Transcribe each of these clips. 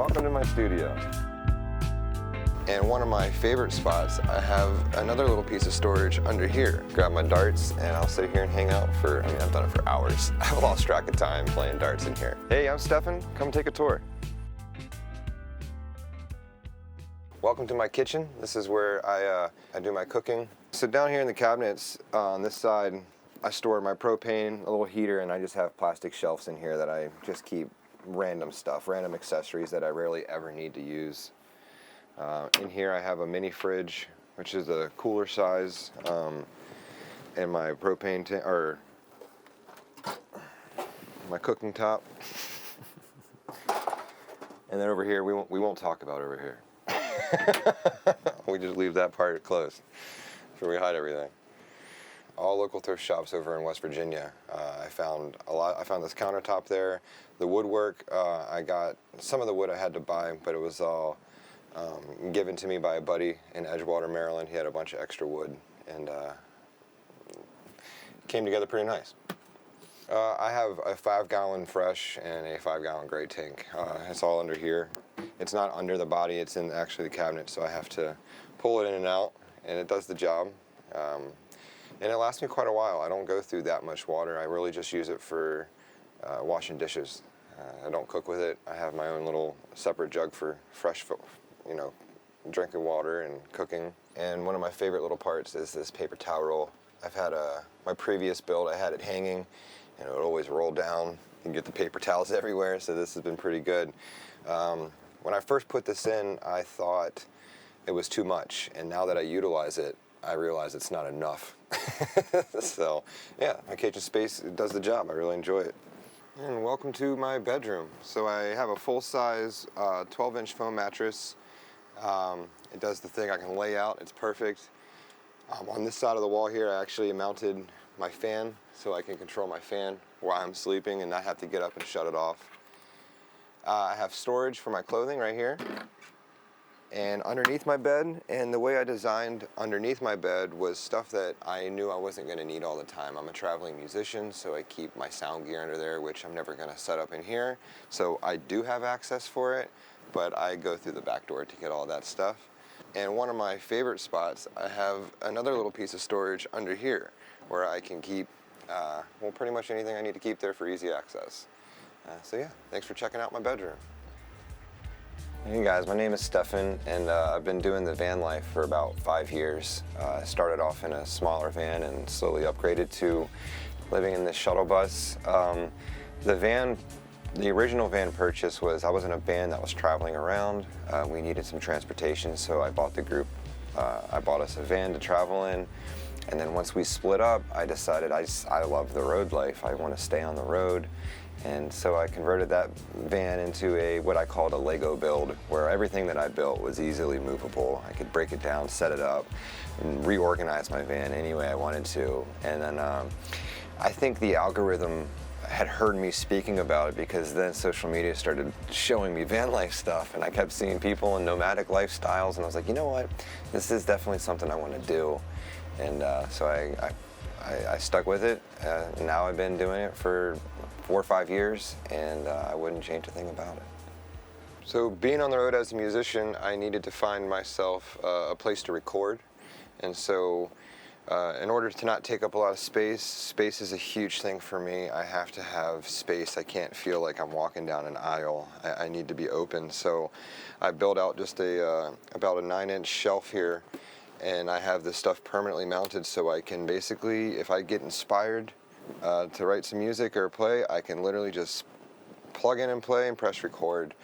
Welcome to my studio. And one of my favorite spots, I have another little piece of storage under here. Grab my darts and I'll sit here and hang out for, I've done it for hours. I've lost track of time playing darts in here. Hey, I'm Stefan, come take a tour. Welcome to my kitchen. This is where I do my cooking. So down here in the cabinets on this side, I store my propane, a little heater, and I just have plastic shelves in here that I just keep random stuff, random accessories that I rarely ever need to use. In here I have a mini fridge, which is a cooler size, and my propane tank, or my cooking top. And then over here, we won't talk about over here. We just leave that part closed. That's where we hide everything. All local thrift shops over in West Virginia. I found this countertop there. The woodwork, I got some of the wood I had to buy, but it was all given to me by a buddy in Edgewater, Maryland. He had a bunch of extra wood, and came together pretty nice. I have a 5-gallon fresh and a 5-gallon gray tank. It's all under here. It's not under the body, it's in actually the cabinet, so I have to pull it in and out, and it does the job. And it lasts me quite a while. I don't go through that much water. I really just use it for washing dishes. I don't cook with it. I have my own little separate jug for fresh, drinking water and cooking. And one of my favorite little parts is this paper towel roll. I've had my previous build, I had it hanging, and it would always roll down. You can get the paper towels everywhere, so this has been pretty good. When I first put this in, I thought it was too much, and now that I utilize it, I realize it's not enough. So, yeah, my kitchen space, it does the job. I really enjoy it. And welcome to my bedroom. So I have a full-size 12-inch foam mattress. It does the thing I can lay out. It's perfect. On this side of the wall here, I actually mounted my fan so I can control my fan while I'm sleeping and not have to get up and shut it off. I have storage for my clothing right here. And underneath my bed, and the way I designed underneath my bed was stuff that I knew I wasn't going to need all the time. I'm a traveling musician, so I keep my sound gear under there, which I'm never going to set up in here. So I do have access for it, but I go through the back door to get all that stuff. And one of my favorite spots, I have another little piece of storage under here where I can keep, pretty much anything I need to keep there for easy access. So yeah, thanks for checking out my bedroom. Hey guys, my name is Stefan, and I've been doing the van life for about 5 years. I started off in a smaller van and slowly upgraded to living in this shuttle bus. The original van purchase was, I was in a band that was traveling around. We needed some transportation, so I bought the group. I bought us a van to travel in, and then once we split up, I decided I love the road life. I want to stay on the road. And so I converted that van into what I called a Lego build, where everything that I built was easily movable. I could break it down, set it up, and reorganize my van any way I wanted to. And then I think the algorithm had heard me speaking about it, because then social media started showing me van life stuff, and I kept seeing people in nomadic lifestyles, and I was like, you know what, this is definitely something I want to do. And so I stuck with it. Now I've been doing it for 4 or 5 years, and I wouldn't change a thing about it. So being on the road as a musician, I needed to find myself a place to record. And so in order to not take up a lot of space is a huge thing for me. I have to have space. I can't feel like I'm walking down an aisle. I need to be open. So I built out just about a 9-inch shelf here, and I have this stuff permanently mounted so I can basically, if I get inspired to write some music or play, I can literally just plug in and play and press record.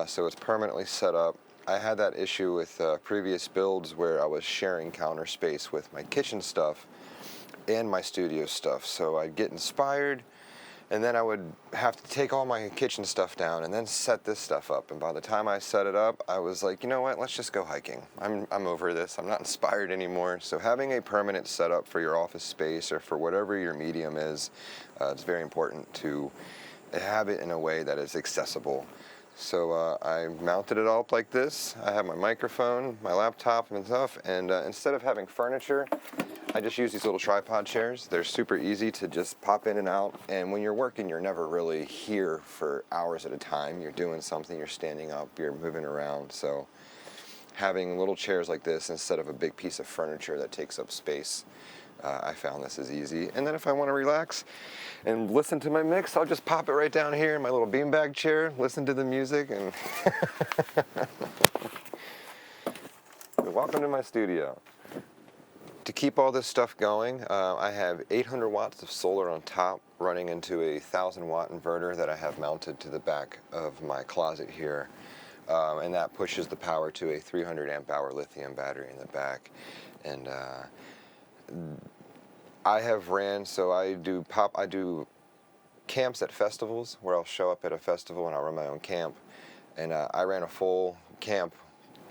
So it's permanently set up. I had that issue with previous builds where I was sharing counter space with my kitchen stuff and my studio stuff. So I'd get inspired, and then I would have to take all my kitchen stuff down and then set this stuff up. And by the time I set it up, I was like, you know what, let's just go hiking. I'm over this. I'm not inspired anymore. So having a permanent setup for your office space or for whatever your medium is, it's very important to have it in a way that is accessible. So I mounted it all up like this. I have my microphone, my laptop and stuff, and instead of having furniture, I just use these little tripod chairs. They're super easy to just pop in and out, and when you're working, you're never really here for hours at a time. You're doing something, you're standing up, you're moving around, so having little chairs like this instead of a big piece of furniture that takes up space, I found this is easy. And then if I want to relax and listen to my mix, I'll just pop it right down here in my little beanbag chair, listen to the music, and welcome to my studio. To keep all this stuff going, I have 800 watts of solar on top running into a 1,000-watt inverter that I have mounted to the back of my closet here. And that pushes the power to a 300 amp hour lithium battery in the back. And I have ran, so I do camps at festivals where I'll show up at a festival and I'll run my own camp. And I ran a full camp,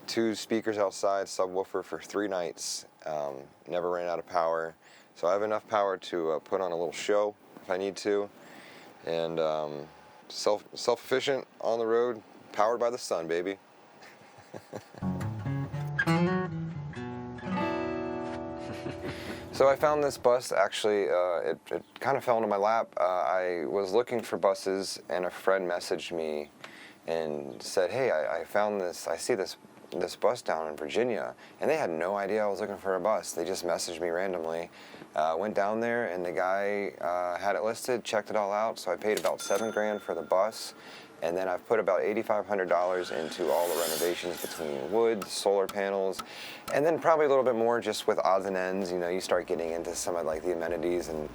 2 speakers outside, subwoofer for 3 nights. Never ran out of power. So I have enough power to put on a little show if I need to. And self-efficient, on the road, powered by the sun, baby. So I found this bus, actually, it kind of fell into my lap. I was looking for buses, and a friend messaged me and said, hey, I found this, I see this bus down in Virginia. And they had no idea I was looking for a bus. They just messaged me randomly. Went down there, and the guy had it listed, checked it all out, so I paid about $7 grand for the bus. And then I've put about $8,500 into all the renovations between wood, solar panels, and then probably a little bit more just with odds and ends. You know, you start getting into some of like the amenities and,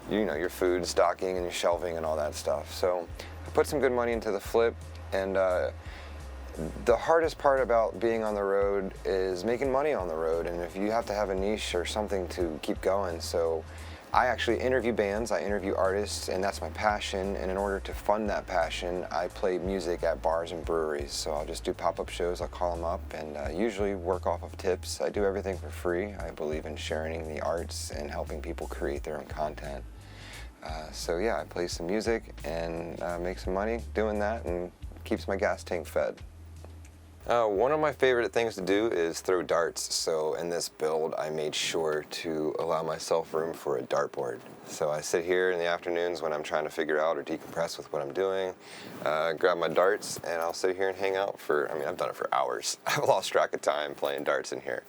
you know, your food stocking and your shelving and all that stuff. So I put some good money into the flip, and the hardest part about being on the road is making money on the road, and if you have to have a niche or something to keep going. So I actually interview bands, I interview artists, and that's my passion. And in order to fund that passion, I play music at bars and breweries. So I'll just do pop-up shows, I'll call them up, and usually work off of tips. I do everything for free. I believe in sharing the arts and helping people create their own content. So yeah, I play some music and make some money doing that, and keeps my gas tank fed. One of my favorite things to do is throw darts, so in this build I made sure to allow myself room for a dartboard. So I sit here in the afternoons when I'm trying to figure out or decompress with what I'm doing, grab my darts, and I'll sit here and hang out for, I've done it for hours. I've lost track of time playing darts in here.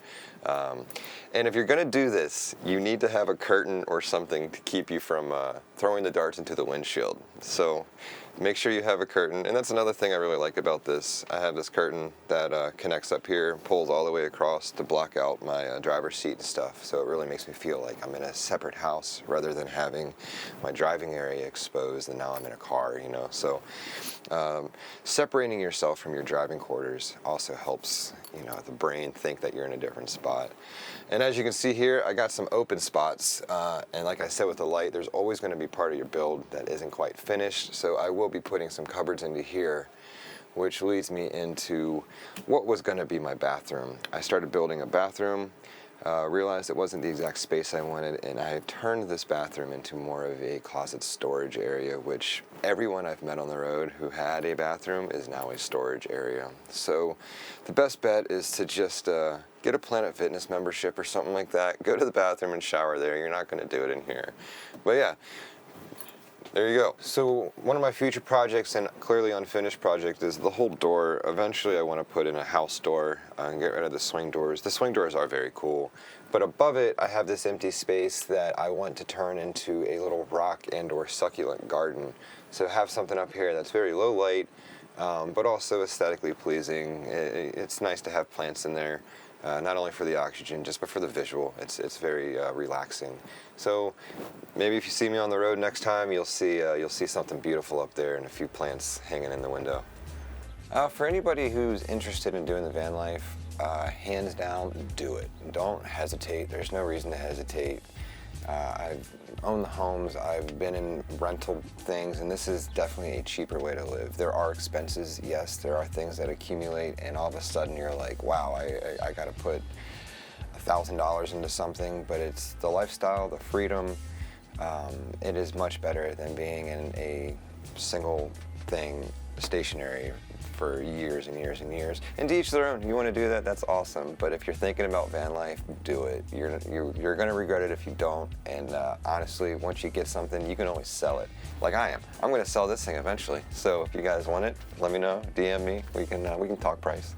And if you're going to do this, you need to have a curtain or something to keep you from throwing the darts into the windshield. So make sure you have a curtain. And that's another thing I really like about this. I have this curtain that connects up here, pulls all the way across to block out my driver's seat and stuff. So it really makes me feel like I'm in a separate house rather than having my driving area exposed and now I'm in a car, you know. So separating yourself from your driving quarters also helps, you know, the brain think that you're in a different spot. And as you can see here, I got some open spots, and like I said with the light, there's always going to be part of your build that isn't quite finished, so I will be putting some cupboards into here, which leads me into what was going to be my bathroom. I started building a bathroom, realized it wasn't the exact space I wanted, and I turned this bathroom into more of a closet storage area, which everyone I've met on the road who had a bathroom is now a storage area. So the best bet is to just get a Planet Fitness membership or something like that. Go to the bathroom and shower there. You're not going to do it in here. But yeah, there you go. So one of my future projects, and clearly unfinished project, is the whole door. Eventually I want to put in a house door and get rid of the swing doors. The swing doors are very cool. But above it, I have this empty space that I want to turn into a little rock and or succulent garden. So have something up here that's very low light, but also aesthetically pleasing. It's nice to have plants in there. Not only for the oxygen, but for the visual. It's very relaxing. So maybe if you see me on the road next time, you'll see something beautiful up there and a few plants hanging in the window. For anybody who's interested in doing the van life, hands down, do it. Don't hesitate. There's no reason to hesitate. I've owned the homes, I've been in rental things, and this is definitely a cheaper way to live. There are expenses, yes, there are things that accumulate, and all of a sudden you're like, wow, I gotta put $1,000 into something, but it's the lifestyle, the freedom. It is much better than being in a single thing, stationary for years and years and years. And to each their own. You want to do that, that's awesome. But if you're thinking about van life, do it. You're going to regret it if you don't. And honestly, once you get something, you can always sell it. Like I am. I'm going to sell this thing eventually. So if you guys want it, let me know. DM me. We can talk price.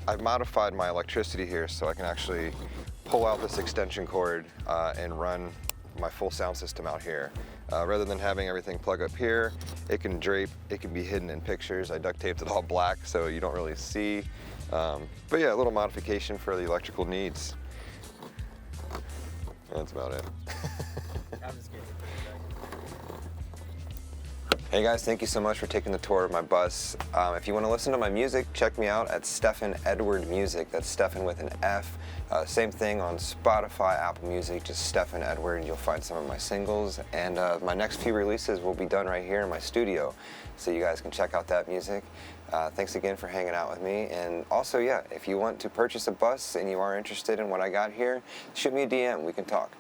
I've modified my electricity here so I can actually pull out this extension cord and run my full sound system out here. Rather than having everything plug up here, it can drape, it can be hidden in pictures. I duct taped it all black so you don't really see. But yeah, a little modification for the electrical needs. That's about it. Hey guys, thank you so much for taking the tour of my bus. If you want to listen to my music, check me out at Stefan Edward Music. That's Stefan with an F. Same thing on Spotify, Apple Music, just Stefan Edward. You'll find some of my singles. And my next few releases will be done right here in my studio. So you guys can check out that music. Thanks again for hanging out with me. And also, yeah, if you want to purchase a bus and you are interested in what I got here, shoot me a DM. We can talk.